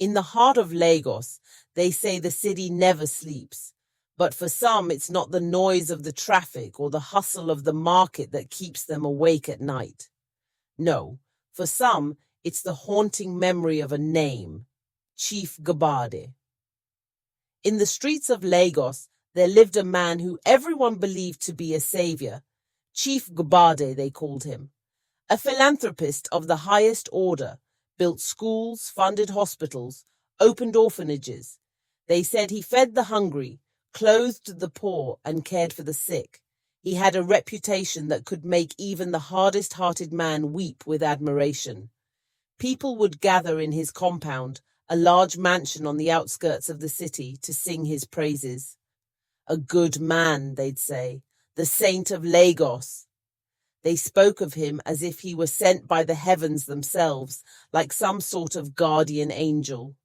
In the heart of Lagos, they say the city never sleeps. But for some, it's not the noise of the traffic or the hustle of the market that keeps them awake at night. No, for some, it's the haunting memory of a name, Chief Gobade. In the streets of Lagos, there lived a man who everyone believed to be a savior. Chief Gobade, they called him. A philanthropist of the highest order, built schools, funded hospitals, opened orphanages. They said he fed the hungry, clothed the poor, and cared for the sick. He had a reputation that could make even the hardest-hearted man weep with admiration. People would gather in his compound, a large mansion on the outskirts of the city, to sing his praises. A good man, they'd say, the saint of Lagos. They spoke of him as if he were sent by the heavens themselves, like some sort of guardian angel.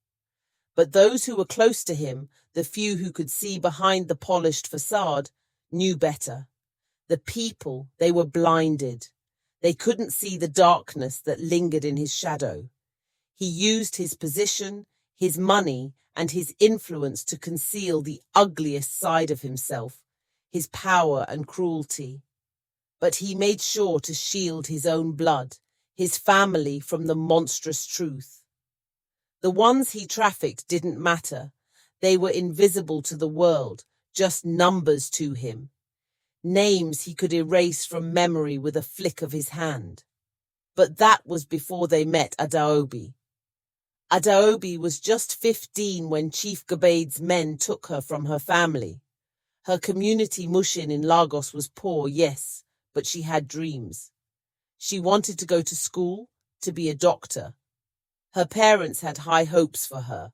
But those who were close to him, the few who could see behind the polished facade, knew better. The people, they were blinded. They couldn't see the darkness that lingered in his shadow. He used his position, his money, and his influence to conceal the ugliest side of himself, his power and cruelty. But he made sure to shield his own blood, his family, from the monstrous truth. The ones he trafficked didn't matter. They were invisible to the world, just numbers to him. Names he could erase from memory with a flick of his hand. But that was before they met ADAOBI. ADAOBI was just 15 when Chief Gobade's men took her from her family. Her community Mushin in Lagos was poor, yes, but she had dreams. She wanted to go to school, to be a doctor. Her parents had high hopes for her,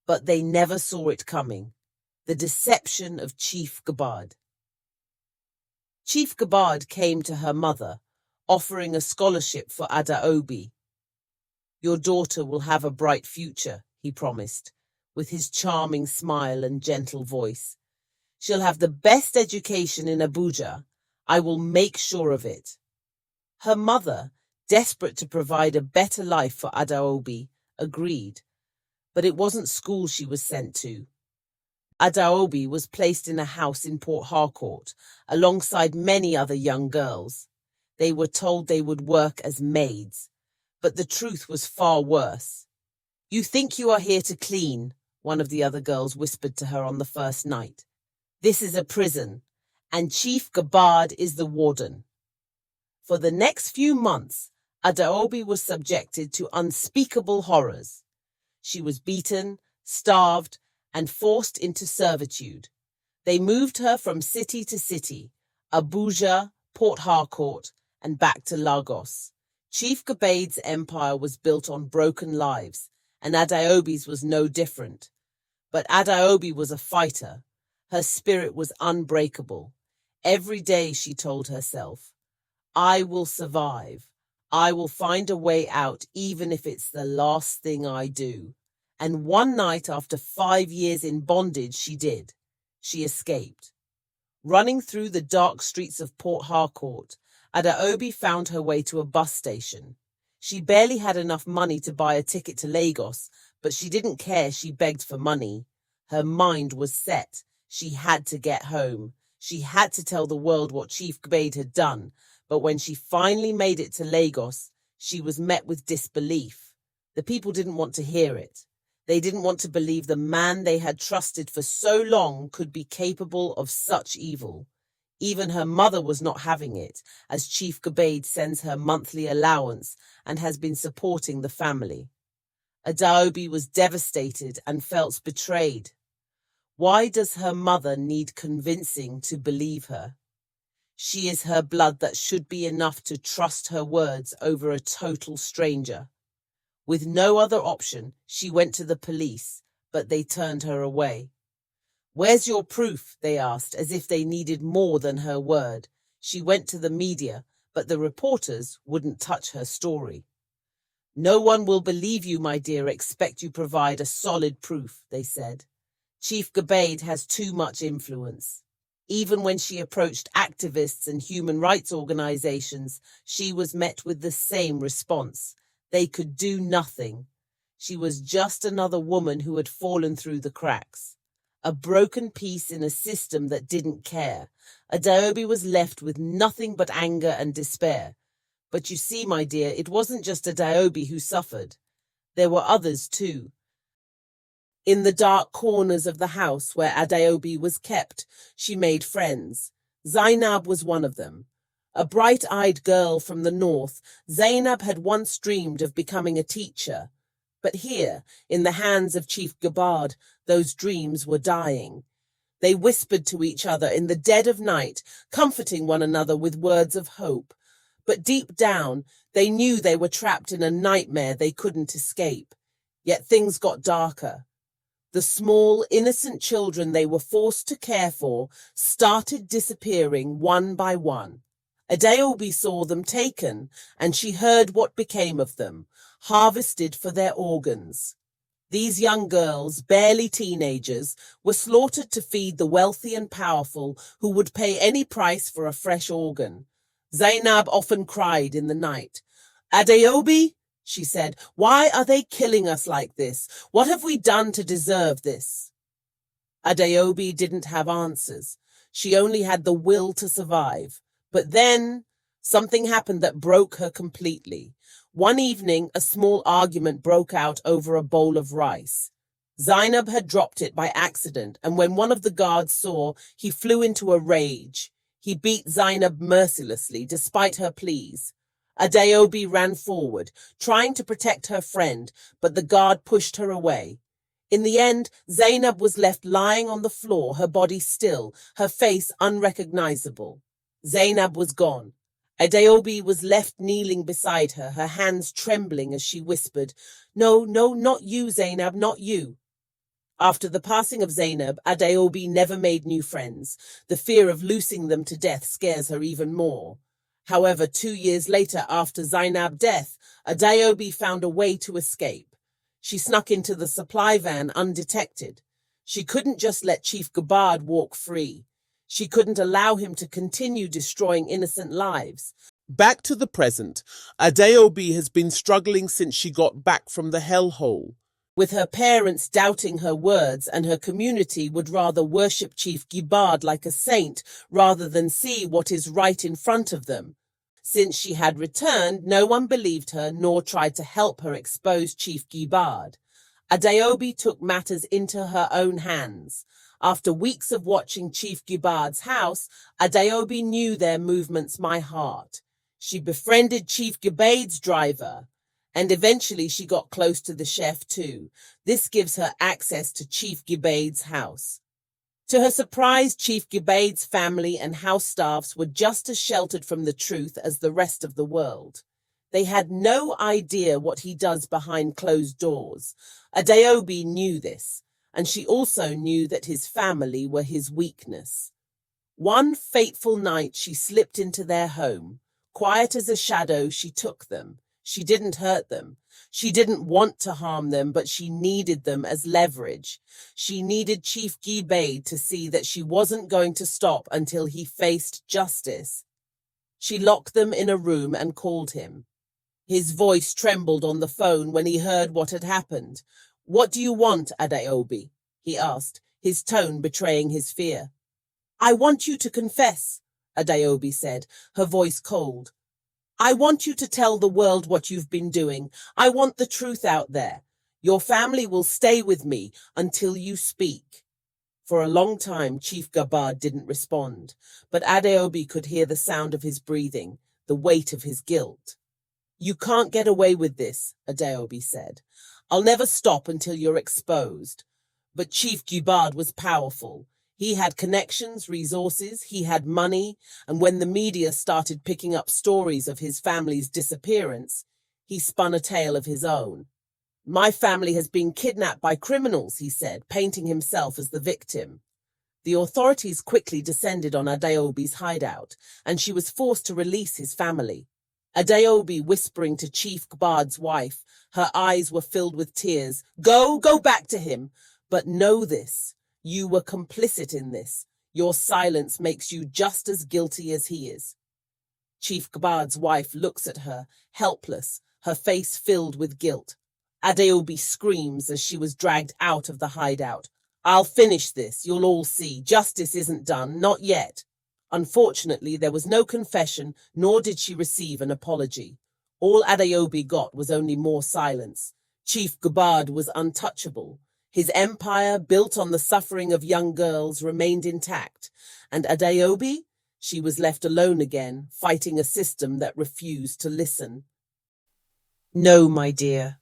but they never saw it coming. The deception of Chief Gobade. Chief Gobade came to her mother, offering a scholarship for ADAOBI. "Your daughter will have a bright future," he promised, with his charming smile and gentle voice. "She'll have the best education in Abuja. I will make sure of it." Her mother, desperate to provide a better life for ADAOBI, agreed. But it wasn't school she was sent to. ADAOBI was placed in a house in Port Harcourt, alongside many other young girls. They were told they would work as maids. But the truth was far worse. "You think you are here to clean," one of the other girls whispered to her on the first night. "This is a prison, and Chief Gobade is the warden." For the next few months, ADAOBI was subjected to unspeakable horrors. She was beaten, starved, and forced into servitude. They moved her from city to city, Abuja, Port Harcourt, and back to Lagos. Chief Gobade's empire was built on broken lives, and ADAOBI's was no different. But ADAOBI was a fighter. Her spirit was unbreakable. Every day she told herself, "I will survive. I will find a way out, even if it's the last thing I do." And one night, after 5 years in bondage, she did. She escaped. Running through the dark streets of Port Harcourt, ADAOBI found her way to a bus station. She barely had enough money to buy a ticket to Lagos, but she didn't care. She begged for money. Her mind was set. She had to get home. She had to tell the world what Chief Gobade had done. But when she finally made it to Lagos, she was met with disbelief. The people didn't want to hear it. They didn't want to believe the man they had trusted for so long could be capable of such evil. Even her mother was not having it, as Chief Gobade sends her monthly allowance and has been supporting the family. ADAOBI was devastated and felt betrayed. Why does her mother need convincing to believe her? She is her blood that should be enough to trust her words over a total stranger. With no other option, she went to the police, but they turned her away. "Where's your proof?" they asked, as if they needed more than her word. She went to the media, but the reporters wouldn't touch her story. "No one will believe you, my dear. Expect you provide a solid proof," they said. Chief Gobade has too much influence. Even when she approached activists and human rights organizations, she was met with the same response. They could do nothing. She was just another woman who had fallen through the cracks. A broken piece in a system that didn't care. ADAOBI was left with nothing but anger and despair. But you see, my dear, it wasn't just ADAOBI who suffered. There were others too. In the dark corners of the house where ADAOBI was kept, she made friends. Zainab was one of them. A bright-eyed girl from the north, Zainab had once dreamed of becoming a teacher. But here, in the hands of Chief Gobade, those dreams were dying. They whispered to each other in the dead of night, comforting one another with words of hope. But deep down, they knew they were trapped in a nightmare they couldn't escape. Yet things got darker. The small, innocent children they were forced to care for started disappearing one by one. ADAOBI saw them taken, and she heard what became of them, harvested for their organs. These young girls, barely teenagers, were slaughtered to feed the wealthy and powerful who would pay any price for a fresh organ. Zainab often cried in the night. "ADAOBI," she said, "why are they killing us like this? What have we done to deserve this?" ADAOBI didn't have answers. She only had the will to survive. But then something happened that broke her completely. One evening, a small argument broke out over a bowl of rice. Zainab had dropped it by accident, and when one of the guards saw, he flew into a rage. He beat Zainab mercilessly, despite her pleas. ADAOBI ran forward, trying to protect her friend, but the guard pushed her away. In the end, Zainab was left lying on the floor, her body still, her face unrecognizable. Zainab was gone. ADAOBI was left kneeling beside her, her hands trembling as she whispered, "No, no, not you, Zainab, not you." After the passing of Zainab, ADAOBI never made new friends. The fear of losing them to death scares her even more. However, 2 years later, after Zainab's death, ADAOBI found a way to escape. She snuck into the supply van undetected. She couldn't just let Chief Gobade walk free. She couldn't allow him to continue destroying innocent lives. Back to the present, ADAOBI has been struggling since she got back from the hellhole. With her parents doubting her words, and her community would rather worship Chief Gobade like a saint rather than see what is right in front of them. Since she had returned, no one believed her nor tried to help her expose Chief Gobade. ADAOBI took matters into her own hands. After weeks of watching Chief Gobade's house, ADAOBI knew their movements by heart. She befriended Chief Gobade's driver, and eventually she got close to the chef too. This gives her access to Chief Gobade's house. To her surprise, Chief Gobade's family and house staffs were just as sheltered from the truth as the rest of the world. They had no idea what he does behind closed doors. ADAOBI knew this, and she also knew that his family were his weakness. One fateful night, she slipped into their home. Quiet as a shadow, she took them. She didn't hurt them. She didn't want to harm them, but she needed them as leverage. She needed Chief Gobade to see that she wasn't going to stop until he faced justice. She locked them in a room and called him. His voice trembled on the phone when he heard what had happened. "What do you want, ADAOBI?" he asked, his tone betraying his fear. "I want you to confess," ADAOBI said, her voice cold. "I want you to tell the world what you've been doing. I want the truth out there. Your family will stay with me until you speak." For a long time, Chief Gobade didn't respond, but ADAOBI could hear the sound of his breathing, the weight of his guilt. "You can't get away with this," ADAOBI said. "I'll never stop until you're exposed." But Chief Gobade was powerful. He had connections, resources, he had money, and when the media started picking up stories of his family's disappearance, he spun a tale of his own. "My family has been kidnapped by criminals," he said, painting himself as the victim. The authorities quickly descended on ADAOBI's hideout, and she was forced to release his family. ADAOBI whispering to Chief Gobade's wife, her eyes were filled with tears, Go back to him. But know this. You were complicit in this. Your silence makes you just as guilty as he is." Chief Gobade's wife looks at her, helpless, her face filled with guilt. ADAOBI screams as she was dragged out of the hideout. I'll finish this, you'll all see. Justice isn't done, not yet. Unfortunately, there was no confession, nor did she receive an apology. All ADAOBI got was only more silence. Chief Gobade was untouchable. His empire, built on the suffering of young girls, remained intact. And ADAOBI? She was left alone again, fighting a system that refused to listen. No, my dear.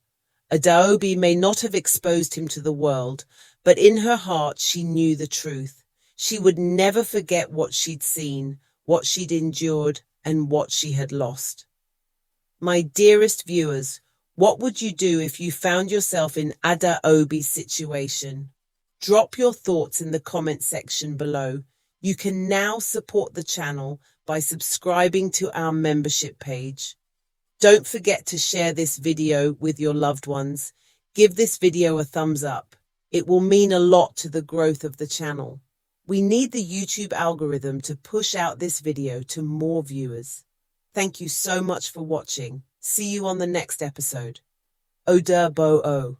ADAOBI may not have exposed him to the world, but in her heart she knew the truth. She would never forget what she'd seen, what she'd endured, and what she had lost. My dearest viewers, what would you do if you found yourself in ADAOBI's situation? Drop your thoughts in the comment section below. You can now support the channel by subscribing to our membership page. Don't forget to share this video with your loved ones. Give this video a thumbs up. It will mean a lot to the growth of the channel. We need the YouTube algorithm to push out this video to more viewers. Thank you so much for watching. See you on the next episode. ADAOBI.